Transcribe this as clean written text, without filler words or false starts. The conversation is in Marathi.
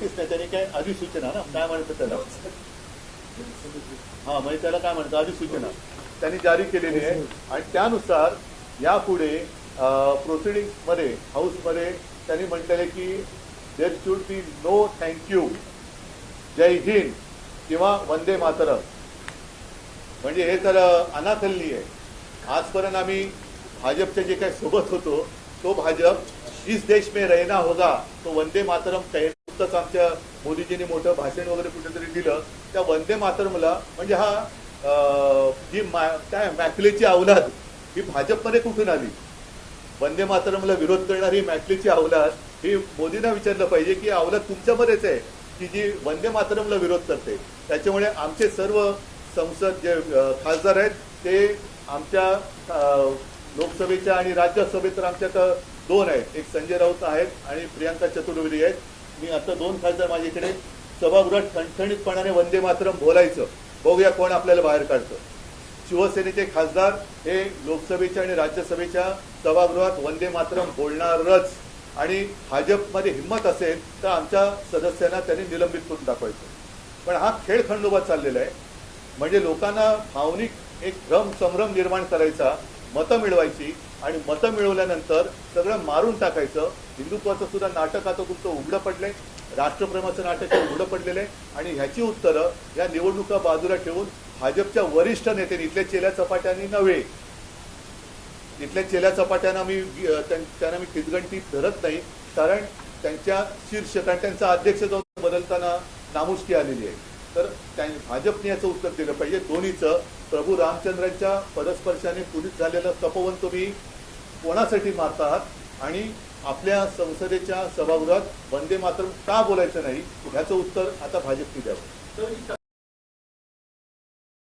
नोटीस नाही, त्याने काय अधिसूचना ना काय म्हणतात त्याला, हा म्हणजे त्याला काय म्हणतात अधिसूचना त्यांनी जारी केलेली आहे. आणि त्यानुसार यापुढे प्रोसिडिंग मध्ये हाऊसमध्ये त्यांनी म्हटलेले की there should be no thank you, जय हिंद किंवा वंदे मातरम. म्हणजे हे तर अनाथल्ली आहे. आजपर्यंत आम्ही भाजपचे जे काही सोबत होतो तो भाजप जिस देश में रहना होगा तो वंदे मातरम नुकतंच आमच्या मोदीजींनी मोठं भाषण वगैरे कुठेतरी दिलं त्या वंदे मातरमला म्हणजे हा जी काय मॅकलेची अवलाद ही भाजपमध्ये कुठून आली. वंदे मातरमला विरोध करणारी मॅकलेची अवलाद ही मोदींना विचारलं पाहिजे की अवलाद तुमच्यामध्येच आहे की जी वंदे मातरमला विरोध करते. त्याच्यामुळे आमचे सर्व संसद जे खासदार आहेत ते आमच्या लोकसभेच्या आणि राज्यसभेत तर आमच्यात 2 आहेत, एक संजय राऊत आहेत आणि प्रियांका चतुर्वेदी आहेत. मी आता 2 खासदार माझ्याकडे सभागृहात ठणठणीतपणाने वंदे मातरम बोलायचं, बघूया कोण आपल्याला बाहेर काढतं. शिवसेनेचे खासदार हे लोकसभेच्या आणि राज्यसभेच्या सभागृहात वंदे मातरम बोलणारच. आणि भाजपमध्ये हिंमत असेल तर आमच्या सदस्यांना त्यांनी निलंबित करून दाखवायचं. पण हा खेळ खंडोबा चाललेला आहे. म्हणजे लोकांना भावनिक एक भ्रम संभ्रम निर्माण करायचा, मतं मिळवायची आणि मतं मिळवल्यानंतर सगळं मारून टाकायचं. हिंदुत्वाचं सुद्धा नाटक आता तुमचं उघडं पडलंय, राष्ट्रप्रेमाचं नाटक उघडं पडलेलं आहे. आणि ह्याची उत्तरं या निवडणुका बाजूला ठेवून भाजपच्या वरिष्ठ नेत्यांनी, इथल्या चेल्या चपाट्यांनी नव्हे, इथल्या चेल्या चपाट्यांना त्यांना मी खिचगंटी धरत नाही, कारण त्यांच्या शीर्ष कारण त्यांचा अध्यक्ष जाऊन बदलताना नामुष्की आलेली आहे. तर भाजपने याचं उत्तर दिलं पाहिजे. दोन्हीचं प्रभू रामचंद्रांच्या पदस्पर्शाने पुनीत झालेलं तपोवन तुम्ही कोणासाठी मारता आहात आणि आपल्या संसदेच्या सभागृहात वंदे मातरम का बोलायचं नाही ह्याचं उत्तर आता भाजपने द्यावं.